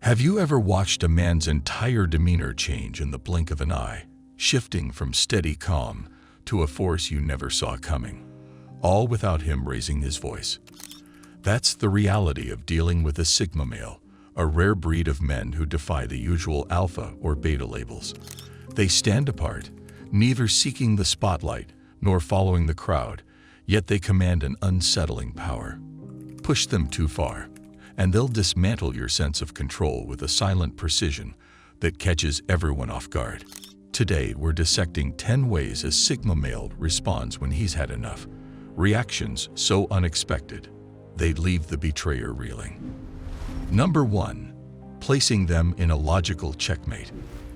Have you ever watched a man's entire demeanor change in the blink of an eye, shifting from steady calm to a force you never saw coming, all without him raising his voice? That's the reality of dealing with a Sigma male, a rare breed of men who defy the usual alpha or beta labels. They stand apart, neither seeking the spotlight nor following the crowd, yet they command an unsettling power. Push them too far, and they'll dismantle your sense of control with a silent precision that catches everyone off guard. Today, we're dissecting 10 ways a Sigma male responds when he's had enough. Reactions so unexpected, they'd leave the betrayer reeling. Number 1. Placing them in a logical checkmate.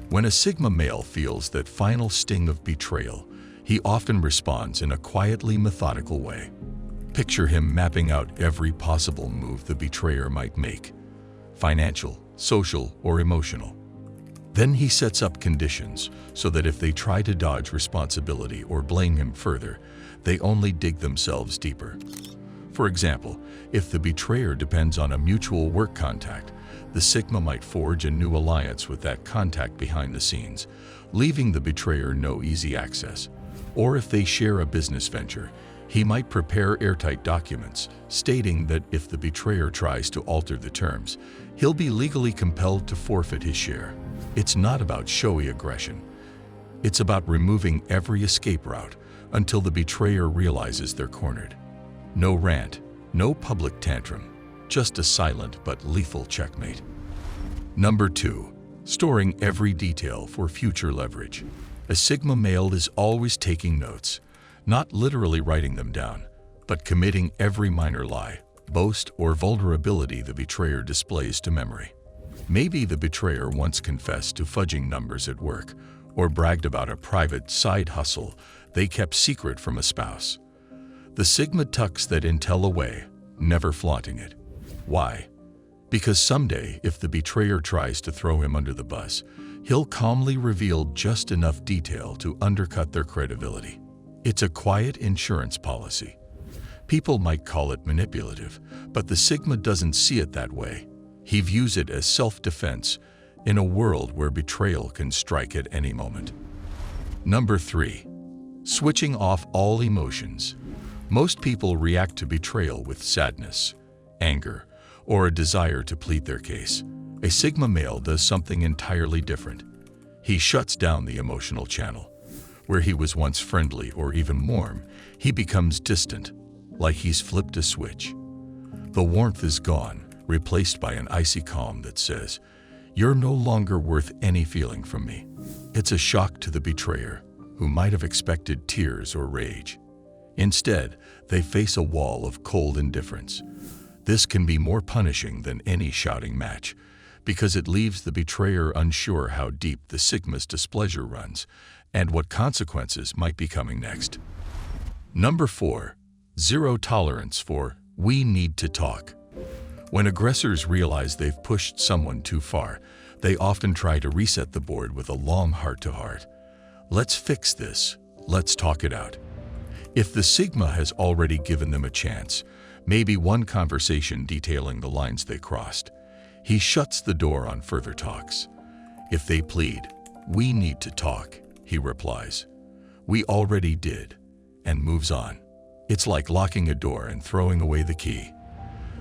When a Sigma male feels that final sting of betrayal, he often responds in a quietly methodical way. Picture him mapping out every possible move the betrayer might make, financial, social, or emotional. Then he sets up conditions so that if they try to dodge responsibility or blame him further, they only dig themselves deeper. For example, if the betrayer depends on a mutual work contact, the Sigma might forge a new alliance with that contact behind the scenes, leaving the betrayer no easy access. Or if they share a business venture, he might prepare airtight documents stating that if the betrayer tries to alter the terms, he'll be legally compelled to forfeit his share. It's not about showy aggression. It's about removing every escape route until the betrayer realizes they're cornered. No rant, no public tantrum, just a silent but lethal checkmate. Number 2. Storing every detail for future leverage. A Sigma male is always taking notes, not literally writing them down, but committing every minor lie, boast, or vulnerability the betrayer displays to memory. Maybe the betrayer once confessed to fudging numbers at work, or bragged about a private side hustle they kept secret from a spouse. The Sigma tucks that intel away, never flaunting it. Why? Because someday, if the betrayer tries to throw him under the bus, he'll calmly reveal just enough detail to undercut their credibility. It's a quiet insurance policy. People might call it manipulative, but the Sigma doesn't see it that way. He views it as self-defense in a world where betrayal can strike at any moment. Number 3. Switching off all emotions. Most people react to betrayal with sadness, anger, or a desire to plead their case. A Sigma male does something entirely different. He shuts down the emotional channel. Where he was once friendly or even warm, he becomes distant, like he's flipped a switch. The warmth is gone, replaced by an icy calm that says, "You're no longer worth any feeling from me." It's a shock to the betrayer, who might have expected tears or rage. Instead, they face a wall of cold indifference. This can be more punishing than any shouting match, because it leaves the betrayer unsure how deep the Sigma's displeasure runs and what consequences might be coming next. Number 4. Zero tolerance for "we need to talk." When aggressors realize they've pushed someone too far, they often try to reset the board with a long heart-to-heart. "Let's fix this. Let's talk it out." If the Sigma has already given them a chance, maybe one conversation detailing the lines they crossed, he shuts the door on further talks. If they plead, "We need to talk," he replies, "We already did," and moves on. It's like locking a door and throwing away the key.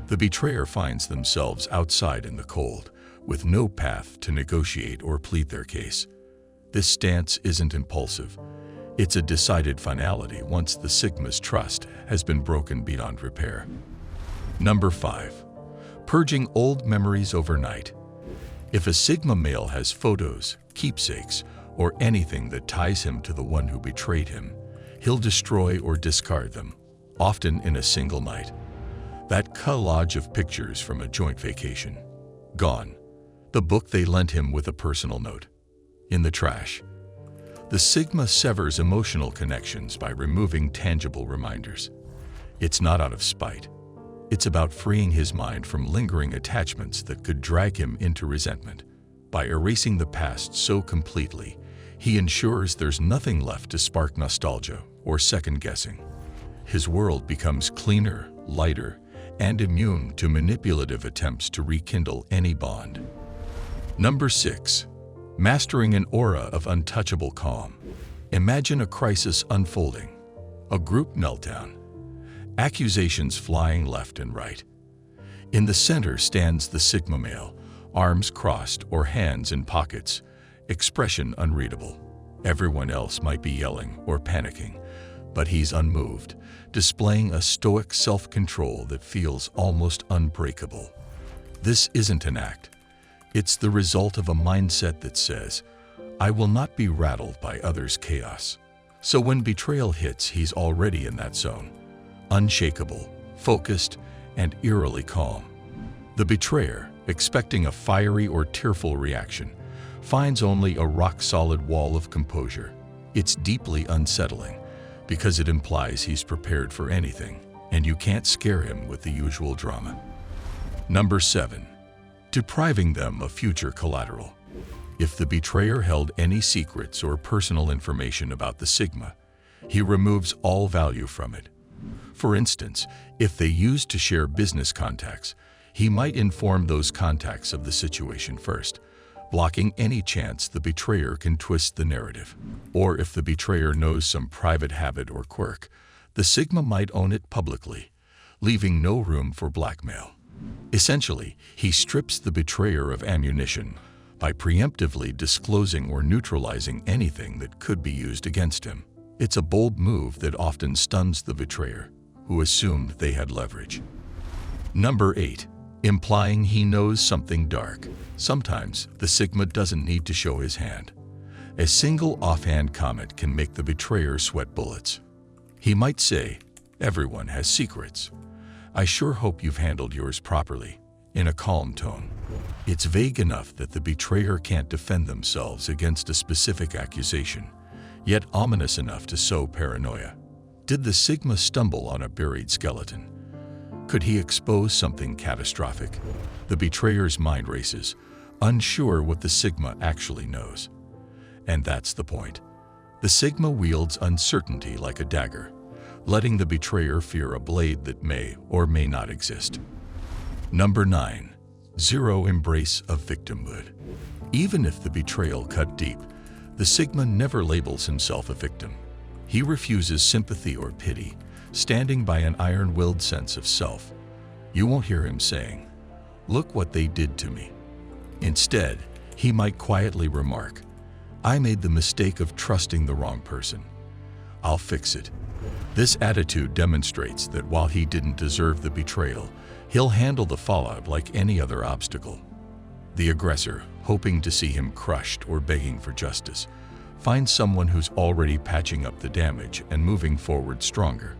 The betrayer finds themselves outside in the cold, with no path to negotiate or plead their case. This stance isn't impulsive. It's a decided finality once the Sigma's trust has been broken beyond repair. Number 5. Purging old memories overnight. If a Sigma male has photos, keepsakes, or anything that ties him to the one who betrayed him, he'll destroy or discard them, often in a single night. That collage of pictures from a joint vacation, gone. The book they lent him with a personal note, in the trash. The Sigma severs emotional connections by removing tangible reminders. It's not out of spite. It's about freeing his mind from lingering attachments that could drag him into resentment. By erasing the past so completely, he ensures there's nothing left to spark nostalgia or second-guessing. His world becomes cleaner, lighter, and immune to manipulative attempts to rekindle any bond. Number 6. Mastering an aura of untouchable calm. Imagine a crisis unfolding, a group meltdown, accusations flying left and right. In the center stands the Sigma male, arms crossed or hands in pockets, expression unreadable. Everyone else might be yelling or panicking, but he's unmoved, displaying a stoic self-control that feels almost unbreakable. This isn't an act. It's the result of a mindset that says, I will not be rattled by others' chaos. So when betrayal hits, he's already in that zone, unshakable, focused, and eerily calm. The betrayer, expecting a fiery or tearful reaction, finds only a rock-solid wall of composure. It's deeply unsettling because it implies he's prepared for anything, and you can't scare him with the usual drama. Number 7. Depriving them of future collateral. If the betrayer held any secrets or personal information about the Sigma, he removes all value from it. For instance, if they used to share business contacts, he might inform those contacts of the situation first, blocking any chance the betrayer can twist the narrative. Or if the betrayer knows some private habit or quirk, the Sigma might own it publicly, leaving no room for blackmail. Essentially, he strips the betrayer of ammunition by preemptively disclosing or neutralizing anything that could be used against him. It's a bold move that often stuns the betrayer, who assumed they had leverage. Number 8. Implying he knows something dark. Sometimes the Sigma doesn't need to show his hand. A single offhand comment can make the betrayer sweat bullets. He might say, "Everyone has secrets. I sure hope you've handled yours properly," in a calm tone. It's vague enough that the betrayer can't defend themselves against a specific accusation, yet ominous enough to sow paranoia. Did the Sigma stumble on a buried skeleton? Could he expose something catastrophic? The betrayer's mind races, unsure what the Sigma actually knows. And that's the point. The Sigma wields uncertainty like a dagger, letting the betrayer fear a blade that may or may not exist. Number 9. Zero embrace of victimhood. Even if the betrayal cut deep, the Sigma never labels himself a victim. He refuses sympathy or pity, standing by an iron-willed sense of self. You won't hear him saying, "Look what they did to me." Instead, he might quietly remark, "I made the mistake of trusting the wrong person. I'll fix it." This attitude demonstrates that while he didn't deserve the betrayal, he'll handle the fallout like any other obstacle. The aggressor, hoping to see him crushed or begging for justice, finds someone who's already patching up the damage and moving forward stronger.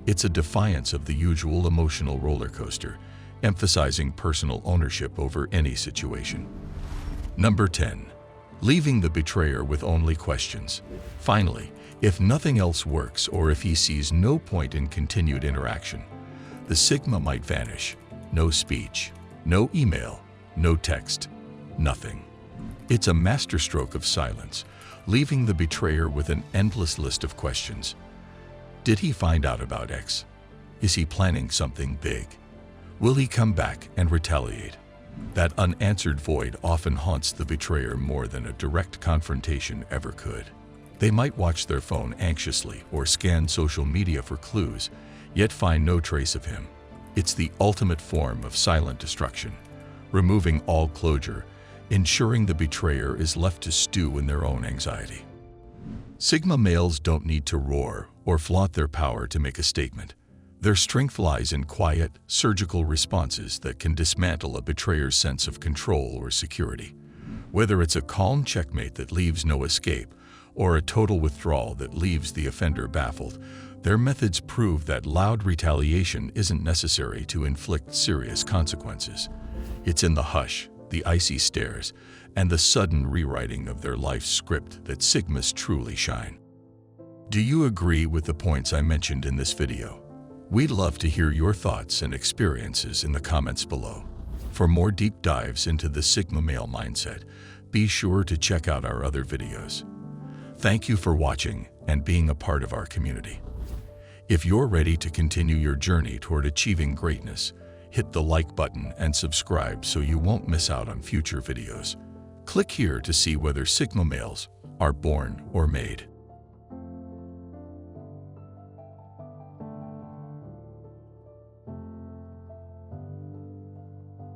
It's a defiance of the usual emotional roller coaster, emphasizing personal ownership over any situation. Number 10. Leaving the betrayer with only questions. Finally, if nothing else works or if he sees no point in continued interaction, the Sigma might vanish. No speech, no email, no text, nothing. It's a masterstroke of silence, leaving the betrayer with an endless list of questions. Did he find out about X? Is he planning something big? Will he come back and retaliate? That unanswered void often haunts the betrayer more than a direct confrontation ever could. They might watch their phone anxiously or scan social media for clues, yet find no trace of him. It's the ultimate form of silent destruction, removing all closure, ensuring the betrayer is left to stew in their own anxiety. Sigma males don't need to roar or flaunt their power to make a statement. Their strength lies in quiet, surgical responses that can dismantle a betrayer's sense of control or security. Whether it's a calm checkmate that leaves no escape, or a total withdrawal that leaves the offender baffled, their methods prove that loud retaliation isn't necessary to inflict serious consequences. It's in the hush, the icy stares, and the sudden rewriting of their life's script that Sigmas truly shine. Do you agree with the points I mentioned in this video? We'd love to hear your thoughts and experiences in the comments below. For more deep dives into the Sigma male mindset, be sure to check out our other videos. Thank you for watching and being a part of our community. If you're ready to continue your journey toward achieving greatness, hit the like button and subscribe so you won't miss out on future videos. Click here to see whether Sigma males are born or made.